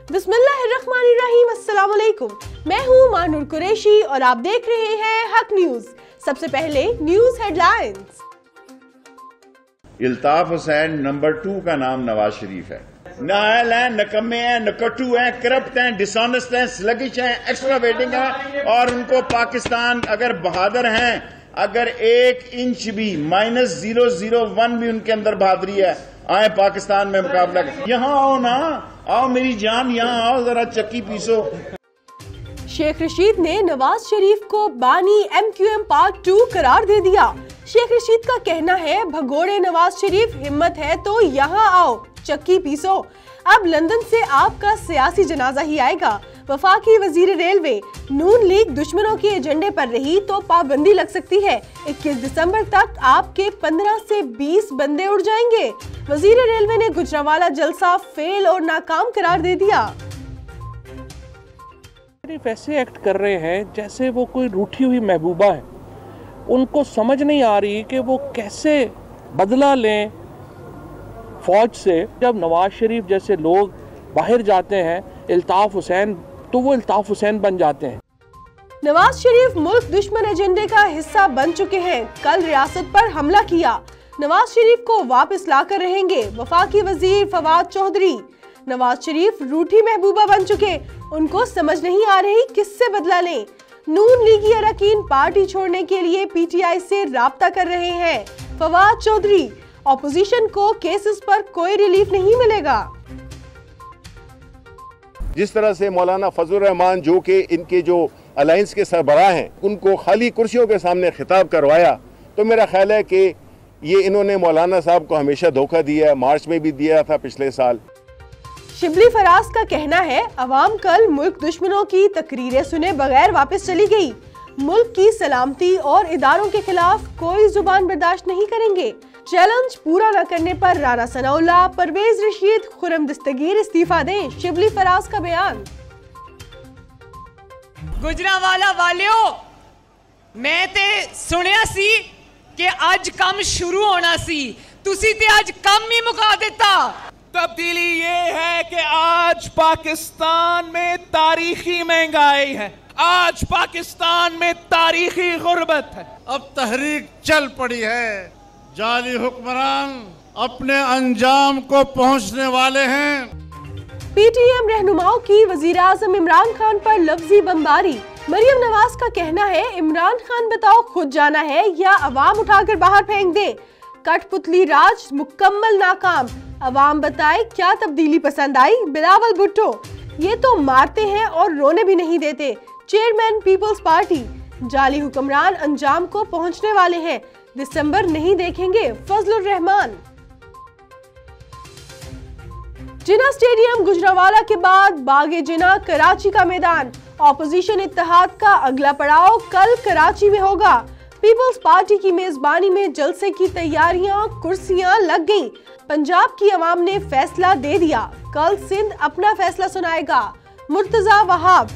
बिस्मिल्लाहिर्रहमानिर्रहीम, अस्सलाम वालेकुम। मैं हूँ मानूर कुरैशी और आप देख रहे हैं हक न्यूज। सबसे पहले news headlines. Iltaf Hussain number 2 का नाम नवाज शरीफ है। नाअहल हैं, नकम्मे हैं, नकट्टू हैं, करप्ट हैं, डिसऑनेस्ट हैं, स्लगिश हैं, एक्स्ट्रावेटिंग हैं और उनको पाकिस्तान अगर बहादुर हैं, अगर 1 इंच भी -001 भी उनके अंदर बहादुरी है, आए पाकिस्तान में मुकाबला कर। यहाँ आओ ना, आओ मेरी जान, यहाँ आओ, जरा चक्की पीसो। शेख रशीद ने नवाज शरीफ को बानी MQM पार्ट 2 करार दे दिया। शेख रशीद का कहना है, भगोड़े नवाज शरीफ, हिम्मत है तो यहाँ आओ, चक्की पीसो। अब लंदन से आपका सियासी जनाजा ही आएगा। वफाकी वजीर रेलवे, नून लीग दुश्मनों के एजेंडे पर रही तो पाबंदी लग सकती है। 21 दिसंबर तक आपके 15 से 20 बंदे उड़ जाएंगे। वजीर रेलवे ने गुजरांवाला जलसा फेल और नाकाम करार दे दिया। वैसे एक्ट कर रहे हैं जैसे वो कोई रूठी हुई महबूबा है। उनको समझ नहीं आ रही कि वो कैसे बदला लें फौज से। जब नवाज शरीफ जैसे लोग बाहर जाते हैं, इल्ताफ हुसैन, तो वो इल्ताफ हुसैन बन जाते हैं। नवाज शरीफ मुल्क दुश्मन एजेंडे का हिस्सा बन चुके हैं। कल रियासत पर हमला किया। नवाज शरीफ को वापस लाकर रहेंगे वफाकी वजीर फवाद चौधरी। नवाज शरीफ रूठी महबूबा बन चुके, उनको समझ नहीं आ रही किससे बदला लें। नून लीगी अरकान पार्टी छोड़ने के लिए PTI से राब्ता कर रहे हैं। फवाद चौधरी, ऑपोजिशन को केसेस पर कोई रिलीफ नहीं मिलेगा। जिस तरह से मौलाना फजलुर रहमान जो कि इनके जो अलायंस के सरबराह हैं, उनको खाली कुर्सियों के सामने खिताब करवाया, तो मेरा ख्याल है कि ये इन्होंने मौलाना साहब को हमेशा धोखा दिया है। मार्च में भी दिया था पिछले साल। शिबली फराज का कहना है, अवाम कल मुल्क दुश्मनों की तकरीरें सुने बगैर वापस चली गई। मुल्क की सलामती और इदारों के खिलाफ कोई जुबान बर्दाश्त नहीं करेंगे। चैलेंज पूरा न करने पर राना सनाउल्लाह, परवेज रशीद, खुरम दस्तगीर इस्तीफा दें। शिबली फराज का बयान। गुजरांवाला वालियो, मैं ते सुनिया सी कि आज काम शुरू होना सी, तुसी ते आज काम ही मुका देता। तब्दीली ये है कि आज पाकिस्तान में तारीखी महंगाई है, आज पाकिस्तान में तारीखी गुर्बत है। अब तहरीक चल पड़ी है, जाली हुक्मरान अपने अंजाम को पहुंचने वाले हैं। PTM रहनुमाओं की वजीर आजम इमरान खान पर लफ्जी बमबारी। मरियम नवाज का कहना है, इमरान खान बताओ खुद जाना है या अवाम उठाकर बाहर फेंक दे। कठपुतली राज मुकम्मल नाकाम, अवाम बताए क्या तब्दीली पसंद आई। बिलावल भुट्टो, ये तो मारते हैं और रोने भी नहीं देते। चेयरमैन पीपल्स पार्टी, जाली हुक्मरान अंजाम को पहुंचने वाले हैं, दिसंबर नहीं देखेंगे। फजलुर रहमान। जिना स्टेडियम गुजरांवाला के बाद बागे जिना कराची का मैदान। ऑपोजिशन इत्तेहाद का अगला पड़ाव कल कराची में होगा। पीपल्स पार्टी की मेजबानी में जलसे की तैयारियां, कुर्सियां लग गईं। पंजाब की अवाम ने फैसला दे दिया, कल सिंध अपना फैसला सुनाएगा। मुर्तजा वहाब।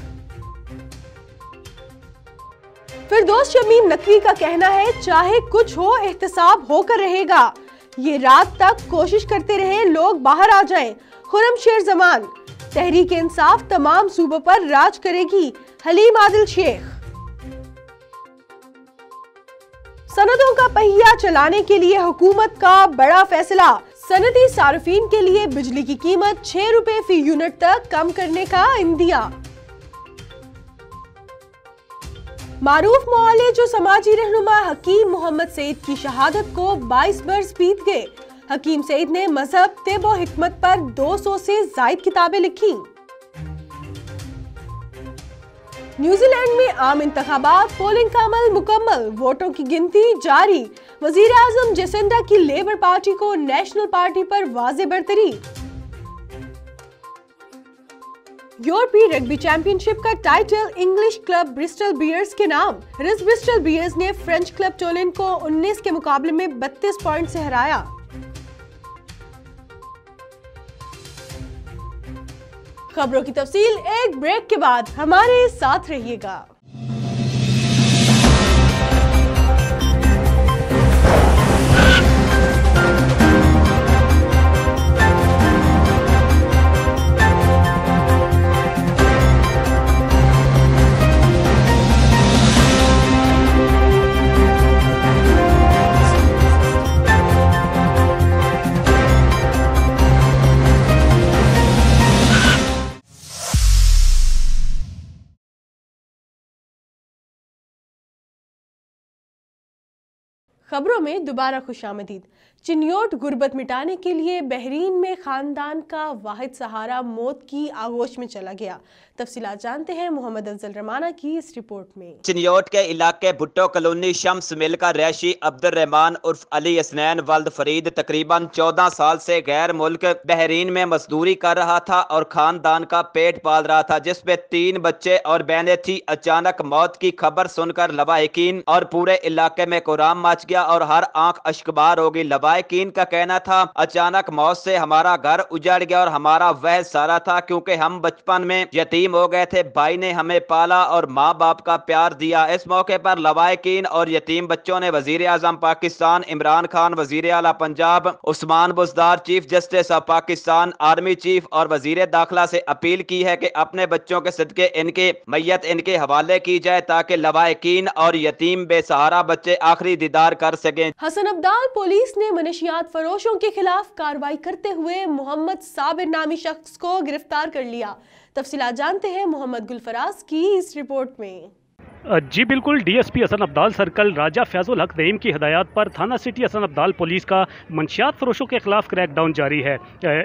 फिरदौस शमीम नकवी का कहना है, चाहे कुछ हो एहतसाब होकर रहेगा। ये रात तक कोशिश करते रहे लोग बाहर आ जाएं। खुरम शेर जमान, तहरीक इंसाफ तमाम सूबों पर राज करेगी। हलीम आदिल शेख। सनदों का पहिया चलाने के लिए हुकूमत का बड़ा फैसला। सनदी सार्फिन के लिए बिजली की कीमत 6 रुपए फी यूनिट तक कम करने का इंदिया। मारूफ मौलाना जो समाजी रहनुमा हकीम मोहम्मद सईद की शहादत को 22 बरस बीत गए। हकीम सईद ने मजहब, तिब और हिकमत पर 200 से जायद किताबें लिखी। न्यूजीलैंड में आम इंतखाबात, पोलिंग का अमल मुकम्मल, वोटों की गिनती जारी। वजीर आजम जेसिंडा की लेबर पार्टी को नेशनल पार्टी पर वाज़े बरतरी। यूरोपीय रग्बी चैंपियनशिप का title English club Bristol Bears के नाम। रिस ब्रिस्टल बियर्स ने फ्रेंच क्लब टोलेन को 19 के मुकाबले में 32 पॉइंट से हराया। खबरों की तफसील एक ब्रेक के बाद, हमारे साथ रहिएगा। खबरों में दोबारा खुशामदीद। चिन्योट गुर्बत मिटाने के लिए बहरीन में खानदान का वाहिद सहारा मौत की आगोश में चला गया। तफसीलात जानते हैं मोहम्मद अफजल रमाना की इस रिपोर्ट में। चिन्योट के इलाके भुट्टो कॉलोनी शम्स मिल का रैशी अब्दुल रहमान उर्फ अली यसनैन वल्द फरीद तकरीबन 14 साल से गैर मुल्क बहरीन में मजदूरी कर रहा था और खानदान का पेट पाल रहा था, जिसपे 3 बच्चे और बहनें थी। अचानक मौत की खबर सुनकर लवाहिकीन और पूरे इलाके में कोहराम मच गया और हर आंख अश्कबार हो गई। लवाहिकीन का कहना था अचानक मौत से हमारा घर उजड़ गया और हमारा वह सारा था, क्योंकि हम बचपन में यतीम हो गए थे। भाई ने हमें पाला और माँ बाप का प्यार दिया। इस मौके पर लवाहिकीन और यतीम बच्चों ने वजीर आजम पाकिस्तान इमरान खान, वजीर आला Punjab Usman Buzdar, chief justice of Pakistan, army chief और वजीर दाखिला से अपील की है कि अपने बच्चों के सदके इनके मैयत इनके हवाले की जाए ताकि लवाहिकीन और यतीम बेसहारा बच्चे आखिरी दीदार कर सकें। हसन अब्दाल पुलिस ने मनशियात फरोशों के खिलाफ कार्रवाई करते हुए मोहम्मद साबिर नामी शख्स को गिरफ्तार कर लिया। तफसीलात जानते हैं मोहम्मद गुलफराज की इस रिपोर्ट में। जी बिल्कुल, डीएसपी हसन अब्दाल सर्कल राजा फैजुल हक नईम की हिदायत पर थाना सिटी हसन अब्दाल पुलिस का मंशियात फरोशों के खिलाफ क्रैकडाउन जारी है।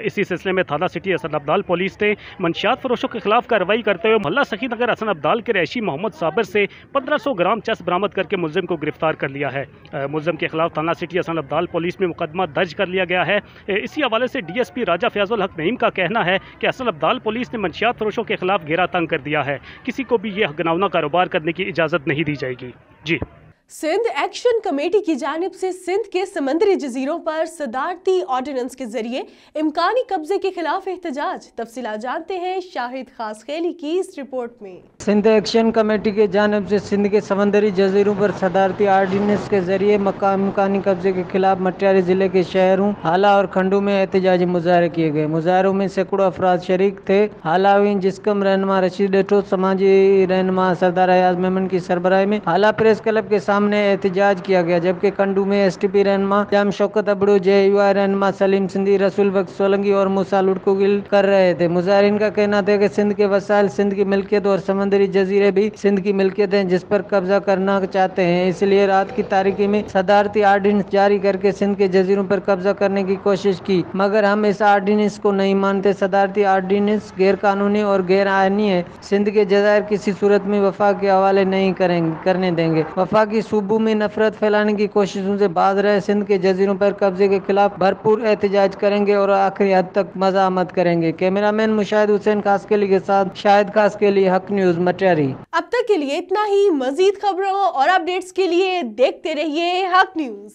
इसी सिलसिले में थाना सिटी हसन अब्दाल पुलिस ने मंशियात फरोशों के खिलाफ कार्रवाई करते हुए मोहल्ला सखी नगर हसन अब्दाल के रैशी मोहम्मद साबिर से 1500 ग्राम चरस बरामद करके मुलजिम को गिरफ्तार कर लिया है। मुलजिम के खिलाफ थाना सिटी हसन अब्दाल पुलिस में मुकदमा दर्ज कर लिया गया है। इसी हवाले से डीएसपी राजा फैजुल हक नईम का कहना है कि हसन अब्दाल पुलिस ने मंशियात फरोशों के खिलाफ घेरा तंग कर दिया है। किसी को भी यह गनावना कारोबार करने की इजाज़त नहीं दी जाएगी। जी। सिंध एक्शन कमेटी की जानिब से सिंध के समंदरी जजीरों पर सदारती ऑर्डिनेंस के जरिए इम्कानी कब्जे के खिलाफ एहतजाज। तफसीलात जानते हैं शाहिद खास खेली की इस रिपोर्ट में। सिंध एक्शन कमेटी के जानिब से सिंध के समंदरी जजीरों पर सदारती ऑर्डिनेंस के जरिए इम्कानी कब्जे के खिलाफ मटियारी जिले के शहरों हाला और खंडों में एहतजाजी मुजाहरे किए गए। मुजाहरों में सैकड़ों अफराद शरीक थे। हालावीन जिसकम रहनुमा रशीद डेठो, समाजी रहनुमा सरदार अयाज मेमन की सरबराही में हाला प्रेस क्लब के सामने एहतजाज किया गया, जबकि कंडू में एसटीपी रहनुमा जाम शौकत अबड़ू, JUI रहनुमा सलीम सिंधी, रसूल बख्श सोलंकी और मूसा लुटको गिल कर रहे थे। मुजाहिरीन का कहना था कि सिंध के वसाइल सिंध की मिल्कियत और समंदरी जजीरे भी सिंध की मिल्कियत हैं, जिस पर कब्जा करना चाहते हैं। इसलिए रात की तारीकी में सदारती ऑर्डिनेंस जारी करके सिंध के जजीरों पर कब्जा करने की कोशिश की, मगर हम इस ऑर्डिनेंस को नहीं मानते। सदारती ऑर्डिनेंस गैर कानूनी और गैर आईनी है। सिंध के जजायर किसी सूरत में वफाक के हवाले नहीं करने देंगे। वफाकी सूबों में नफरत फैलाने की कोशिशों से बाज रहे सिंध के जजीरों पर कब्जे के खिलाफ भरपूर एहतजाज करेंगे और आखिरी हद तक मज़ाहमत करेंगे। कैमरामैन मुशाहिद हुसैन खासकेली के साथ शाहिद खासकेली, हक न्यूज मटियारी। अब तक के लिए इतना ही। मजीद खबरों और अपडेट्स के लिए देखते रहिए हक न्यूज।